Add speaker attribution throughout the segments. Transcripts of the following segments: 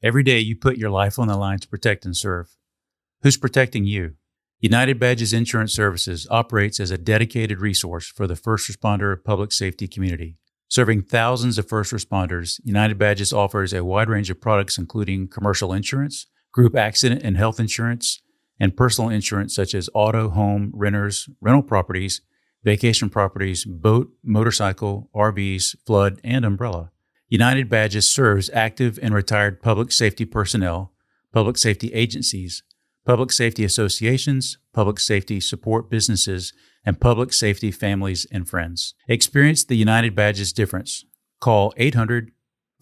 Speaker 1: Every day you put your life on the line to protect and serve. Who's protecting you? United Badges Insurance Services operates as a dedicated resource for the first responder public safety community. Serving thousands of first responders, United Badges offers a wide range of products including commercial insurance, group accident and health insurance, and personal insurance such as auto, home, renters, rental properties, vacation properties, boat, motorcycle, RVs, flood, and umbrella. United Badges serves active and retired public safety personnel, public safety agencies, public safety associations, public safety support businesses, and public safety families and friends. Experience the United Badges difference. Call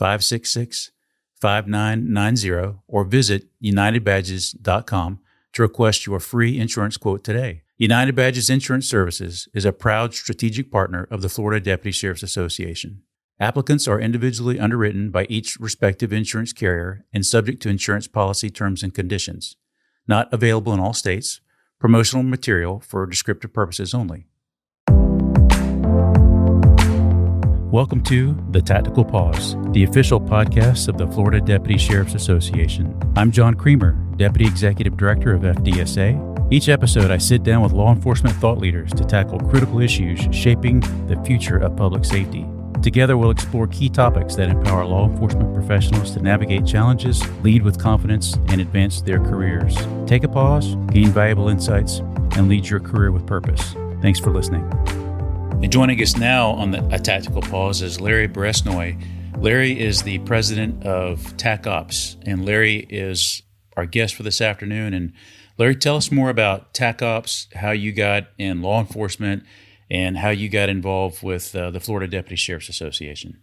Speaker 1: 800-566-5990 or visit unitedbadges.com to request your free insurance quote today. United Badges Insurance Services is a proud strategic partner of the Florida Deputy Sheriff's Association. Applicants are individually underwritten by each respective insurance carrier and subject to insurance policy terms and conditions. Not available in all states. Promotional material for descriptive purposes only. Welcome to The Tactical Pause, the official podcast of the Florida Deputy Sheriff's Association. I'm John Creamer, Deputy Executive Director of FDSA. Each episode, I sit down with law enforcement thought leaders to tackle critical issues shaping the future of public safety. Together, we'll explore key topics that empower law enforcement professionals to navigate challenges, lead with confidence, and advance their careers. Take a pause, gain valuable insights, and lead your career with purpose. Thanks for listening. And joining us now on A Tactical Pause is Larry Beresnoy. Larry is the president of TacOps, and Larry is our guest for this afternoon. And Larry, tell us more about TacOps, how you got in law enforcement, and how you got involved with the Florida Deputy Sheriff's Association.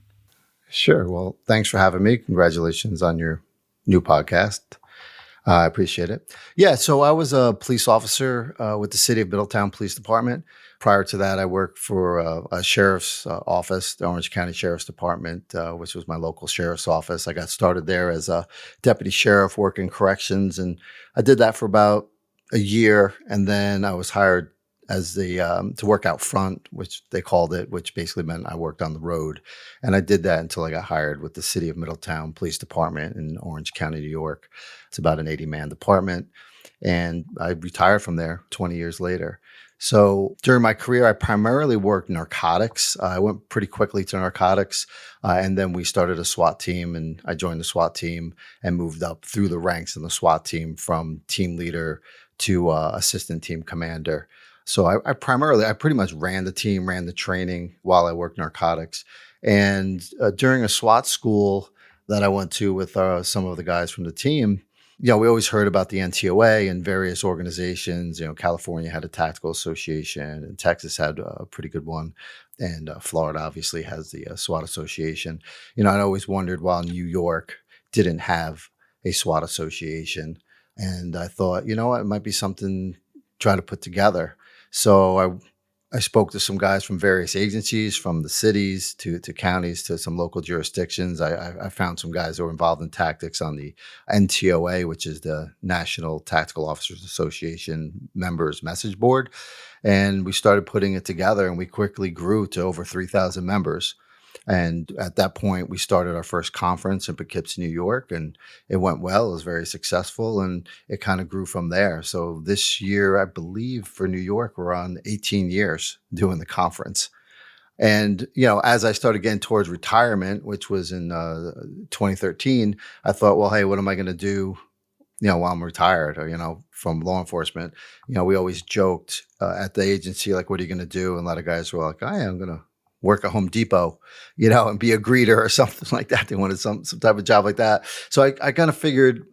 Speaker 2: Sure. Well, thanks for having me. Congratulations on your new podcast. I appreciate it. Yeah, so I was a police officer with the City of Middletown Police Department. Prior to that, I worked for a sheriff's office, the Orange County Sheriff's Department, which was my local sheriff's office. I got started there as a deputy sheriff working corrections, and I did that for about a year, and then I was hired as the to work out front, which they called it, which basically meant I worked on the road. And I did that until I got hired with the City of Middletown Police Department in Orange County, New York. It's about an 80-man department. And I retired from there 20 years later. So during my career, I primarily worked narcotics. I went pretty quickly to narcotics. And then we started a SWAT team, and I joined the SWAT team and moved up through the ranks in the SWAT team from team leader to assistant team commander. So I pretty much ran the team, ran the training while I worked narcotics. And during a SWAT school that I went to with some of the guys from the team, we always heard about the NTOA and various organizations. California had a tactical association, and Texas had a pretty good one. And Florida obviously has the SWAT association. I'd always wondered why New York didn't have a SWAT association. And I thought, it might be something to try to put together. So I spoke to some guys from various agencies, from the cities to counties to some local jurisdictions. I found some guys that were involved in tactics on the NTOA, which is the National Tactical Officers Association members message board. And we started putting it together, and we quickly grew to over 3,000 members. And at that point, we started our first conference in Poughkeepsie, New York, and it went well. It was very successful, and it kind of grew from there. So this year, I believe for New York, we're on 18 years doing the conference. And, as I started getting towards retirement, which was in 2013, I thought, well, hey, what am I going to do, while I'm retired or, from law enforcement? We always joked at the agency, like, what are you going to do? And a lot of guys were like, I'm going to work at Home Depot, and be a greeter or something like that. They wanted some type of job like that. So I kind of figured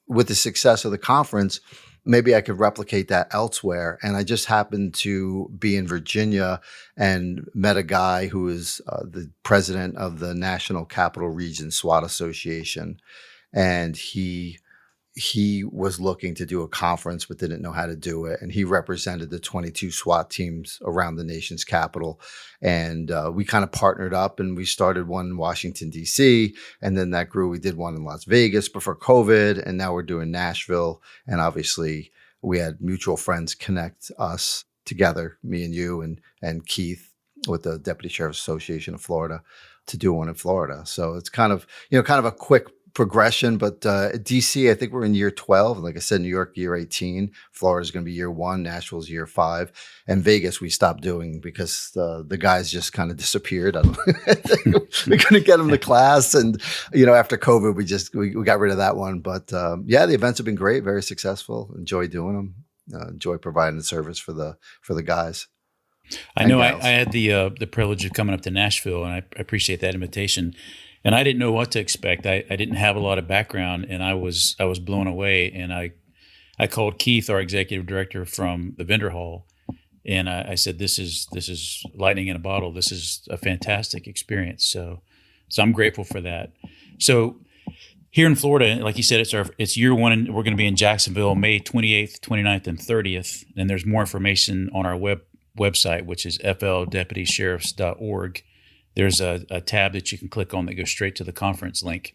Speaker 2: with the success of the conference, maybe I could replicate that elsewhere. And I just happened to be in Virginia and met a guy who is the president of the National Capital Region SWAT Association. And he was looking to do a conference, but didn't know how to do it. And he represented the 22 SWAT teams around the nation's capital. And we kind of partnered up, and we started one in Washington, D.C. And then that grew. We did one in Las Vegas before COVID. And now we're doing Nashville. And obviously we had mutual friends connect us together, me and you and Keith with the Deputy Sheriff's Association of Florida, to do one in Florida. So it's kind of a quick progression, but at DC, I think we're in year 12. Like I said, New York, year 18. Florida is going to be year 1. Nashville's year 5. And Vegas, we stopped doing because the guys just kind of disappeared. I don't we couldn't get them to class. And, after COVID, we got rid of that one. But the events have been great, very successful. Enjoy doing them. Enjoy providing the service for the guys.
Speaker 1: I know I had the privilege of coming up to Nashville, and I appreciate that invitation. And I didn't know what to expect. I didn't have a lot of background, and I was blown away. And I called Keith, our executive director from the vendor hall, and I said, "This is lightning in a bottle. This is a fantastic experience." So I'm grateful for that. So here in Florida, like you said, it's year 1, and we're going to be in Jacksonville, May 28th, 29th, and 30th. And there's more information on our website, which is fldeputyssheriffs.org. There's a tab that you can click on that goes straight to the conference link.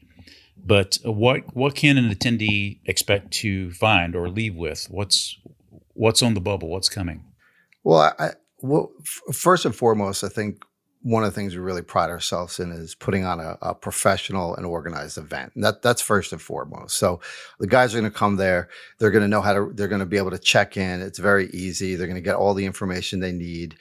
Speaker 1: But what can an attendee expect to find or leave with? What's on the bubble? What's coming?
Speaker 2: Well, first and foremost, I think one of the things we really pride ourselves in is putting on a professional and organized event. And that's first and foremost. So the guys are going to come there. They're going to know they're going to be able to check in. It's very easy. They're going to get all the information they need.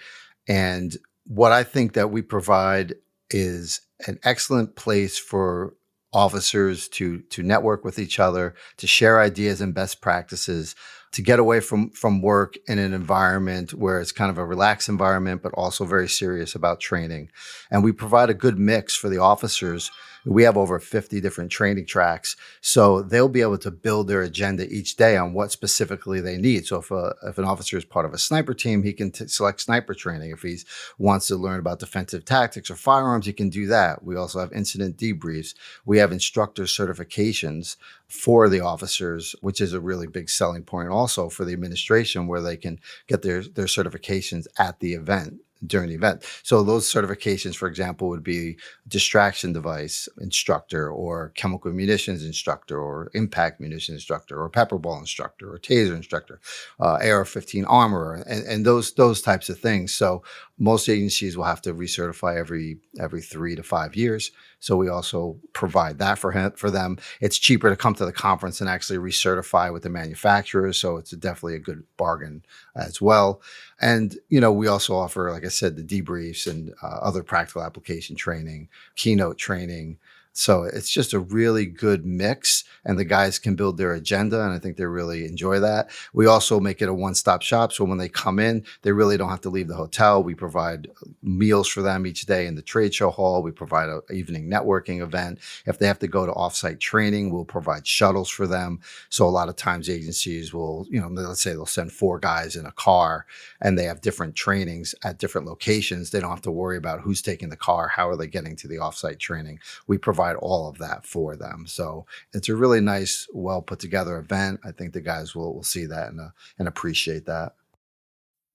Speaker 2: And what I think that we provide is an excellent place for officers to network with each other, to share ideas and best practices, to get away from work in an environment where it's kind of a relaxed environment, but also very serious about training. And we provide a good mix for the officers. We have over 50 different training tracks, so they'll be able to build their agenda each day on what specifically they need. So if an officer is part of a sniper team, he can select sniper training. If he wants to learn about defensive tactics or firearms, he can do that. We also have incident debriefs. We have instructor certifications for the officers, which is a really big selling point also for the administration, where they can get their certifications at the event, during the event. So those certifications, for example, would be distraction device instructor, or chemical munitions instructor, or impact munition instructor, or pepper ball instructor, or taser instructor, AR-15 armorer, and those types of things. So most agencies will have to recertify every 3 to 5 years. So we also provide that for them. It's cheaper to come to the conference and actually recertify with the manufacturers. So it's definitely a good bargain as well. And, we also offer, like I said, the debriefs and other practical application training, keynote training. So it's just a really good mix, and the guys can build their agenda, and I think they really enjoy that. We also make it a one-stop shop, so when they come in, they really don't have to leave the hotel. We provide meals for them each day in the trade show hall. We provide an evening networking event. If they have to go to offsite training, we'll provide shuttles for them. So a lot of times agencies will, let's say they'll send 4 guys in a car, and they have different trainings at different locations. They don't have to worry about who's taking the car, how are they getting to the offsite training. We provide all of that for them. So it's a really nice, well put together event. I think the guys will see that and appreciate that.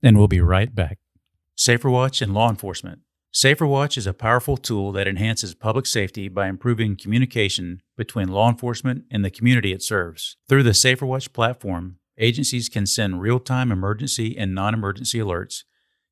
Speaker 1: And we'll be right back. SaferWatch and law enforcement. SaferWatch is a powerful tool that enhances public safety by improving communication between law enforcement and the community it serves. Through the SaferWatch platform, agencies can send real-time emergency and non-emergency alerts,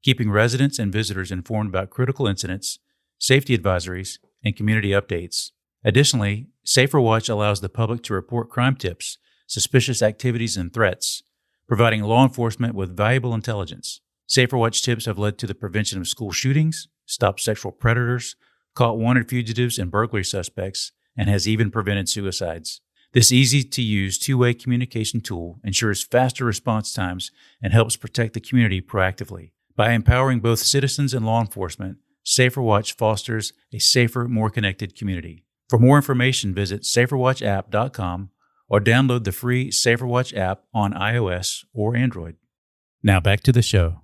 Speaker 1: keeping residents and visitors informed about critical incidents, safety advisories, and community updates. Additionally, SaferWatch allows the public to report crime tips, suspicious activities, and threats, providing law enforcement with valuable intelligence. SaferWatch tips have led to the prevention of school shootings, stopped sexual predators, caught wanted fugitives and burglary suspects, and has even prevented suicides. This easy-to-use two-way communication tool ensures faster response times and helps protect the community proactively. By empowering both citizens and law enforcement, SaferWatch fosters a safer, more connected community. For more information, visit SaferWatchApp.com or download the free SaferWatch app on iOS or Android. Now back to the show.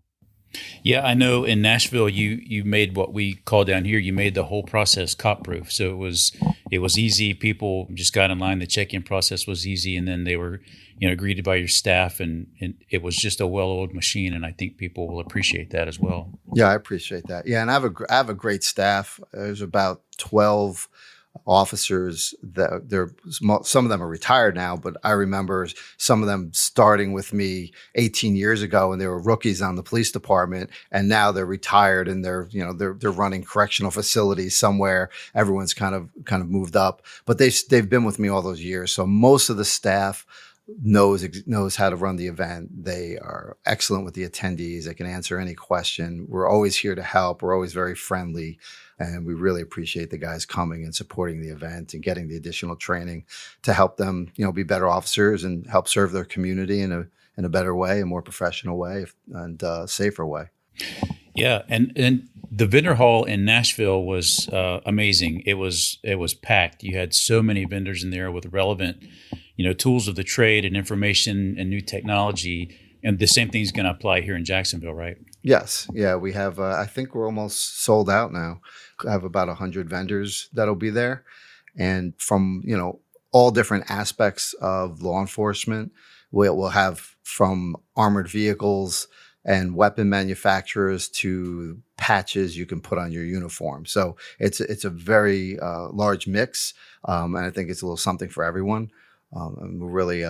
Speaker 1: Yeah, I know in Nashville you made what we call down here, you made the whole process cop-proof. So it was easy. People just got in line. The check-in process was easy, and then they were greeted by your staff, and it was just a well-oiled machine, and I think people will appreciate that as well.
Speaker 2: Yeah, I appreciate that. Yeah, and I have a great staff. There's about 12 officers that some of them are retired now, but I remember some of them starting with me 18 years ago, and they were rookies on the police department, and now they're retired and they're running correctional facilities somewhere. Everyone's kind of moved up, but they've been with me all those years. So most of the staff knows how to run the event. They are excellent with the attendees. They can answer any question. We're always here to help. We're always very friendly. And we really appreciate the guys coming and supporting the event and getting the additional training to help them, be better officers and help serve their community in a better way, a more professional way, and safer way.
Speaker 1: Yeah, and the vendor hall in Nashville was amazing. It was packed. You had so many vendors in there with relevant, tools of the trade and information and new technology. And the same thing is going to apply here in Jacksonville, right?
Speaker 2: Yes. Yeah, we have, I think we're almost sold out now. I have about 100 vendors that'll be there. And from, all different aspects of law enforcement, we'll have from armored vehicles and weapon manufacturers to patches you can put on your uniform. So it's a very large mix. And I think it's a little something for everyone. And we're really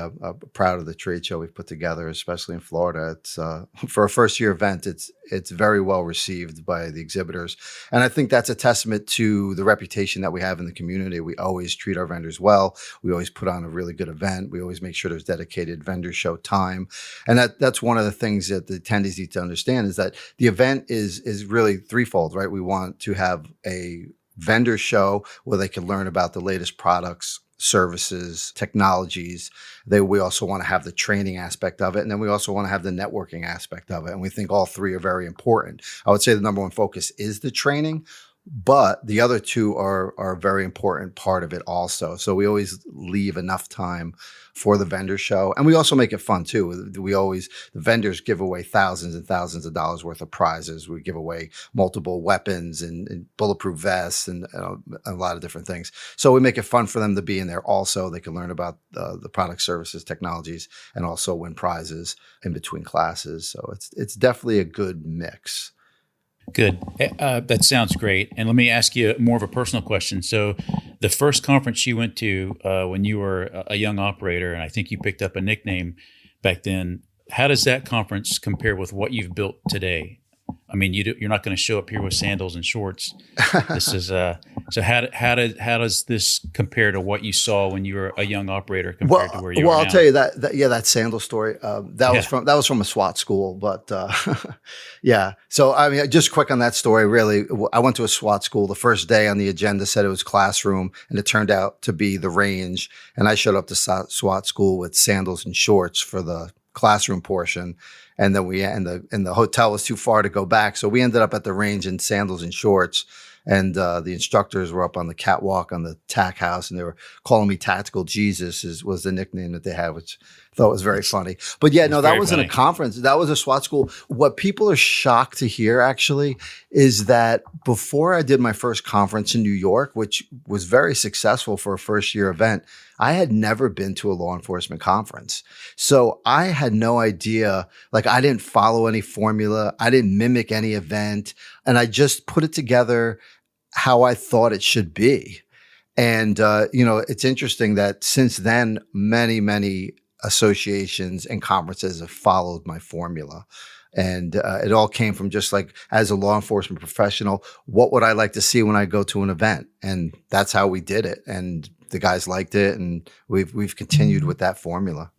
Speaker 2: proud of the trade show we've put together, especially in Florida. It's for a first year event. It's very well received by the exhibitors, and I think that's a testament to the reputation that we have in the community. We always treat our vendors well. We always put on a really good event. We always make sure there's dedicated vendor show time, and that's one of the things that the attendees need to understand is that the event is really threefold, right? We want to have a vendor show where they can learn about the latest products, services, technologies. We also want to have the training aspect of it. And then we also want to have the networking aspect of it. And we think all three are very important. I would say the number one focus is the training, but the other two are a very important part of it also. So we always leave enough time for the vendor show. And we also make it fun too. The vendors give away thousands and thousands of dollars worth of prizes. We give away multiple weapons and bulletproof vests and a lot of different things. So we make it fun for them to be in there also. They can learn about the product, services, technologies, and also win prizes in between classes. So it's definitely a good mix.
Speaker 1: Good. That sounds great. And let me ask you more of a personal question. So the first conference you went to when you were a young operator, and I think you picked up a nickname back then, how does that conference compare with what you've built today? I mean, you're not going to show up here with sandals and shorts. This is so. How does this compare to what you saw when you were a young operator compared to where you are now?
Speaker 2: Well, I'll tell you that sandal story. That was from a SWAT school, but yeah. So I mean, just quick on that story. Really, I went to a SWAT school. The first day on the agenda said it was classroom, and it turned out to be the range. And I showed up to SWAT school with sandals and shorts for the classroom portion. And then the hotel was too far to go back. So we ended up at the range in sandals and shorts. And the instructors were up on the catwalk on the TAC house, and they were calling me Tactical Jesus was the nickname that they had, which I thought was very funny. But yeah, no, that wasn't a conference. That was a SWAT school. What people are shocked to hear actually is that before I did my first conference in New York, which was very successful for a first year event, I had never been to a law enforcement conference. So I had no idea, I didn't follow any formula. I didn't mimic any event. And I just put it together how I thought it should be. And, it's interesting that since then, many, many associations and conferences have followed my formula. And it all came from just as a law enforcement professional, what would I like to see when I go to an event? And that's how we did it. And the guys liked it, and we've continued with that formula.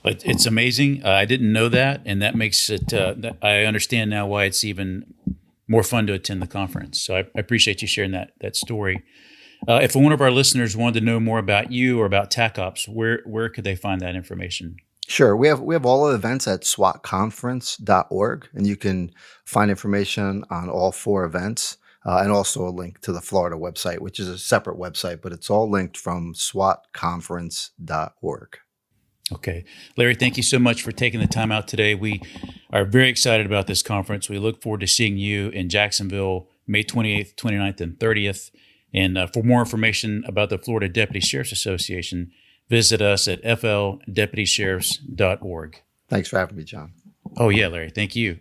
Speaker 1: It's amazing. I didn't know that, and that makes it. I understand now why it's even more fun to attend the conference. So I appreciate you sharing that story. If one of our listeners wanted to know more about you or about TacOps, where could they find that information?
Speaker 2: Sure. We have all the events at swatconference.org, and you can find information on all 4 events. And also a link to the Florida website, which is a separate website, but it's all linked from swatconference.org.
Speaker 1: Okay. Larry, thank you so much for taking the time out today. We are very excited about this conference. We look forward to seeing you in Jacksonville, May 28th, 29th, and 30th. And for more information about the Florida Deputy Sheriff's Association, visit us at fldeputisheriffs.org.
Speaker 2: Thanks for having me, John.
Speaker 1: Oh, yeah, Larry. Thank you.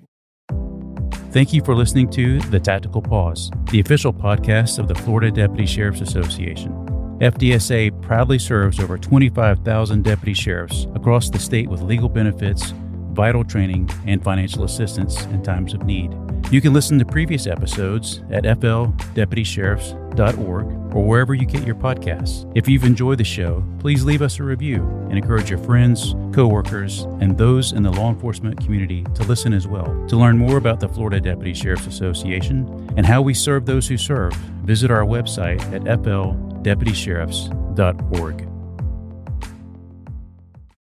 Speaker 1: Thank you for listening to The Tactical Pause, the official podcast of the Florida Deputy Sheriffs Association. FDSA proudly serves over 25,000 deputy sheriffs across the state with legal benefits, vital training, and financial assistance in times of need. You can listen to previous episodes at fldeputysheriffs.org or wherever you get your podcasts. If you've enjoyed the show, please leave us a review and encourage your friends, coworkers, and those in the law enforcement community to listen as well. To learn more about the Florida Deputy Sheriffs Association and how we serve those who serve, visit our website at fldeputysheriffs.org.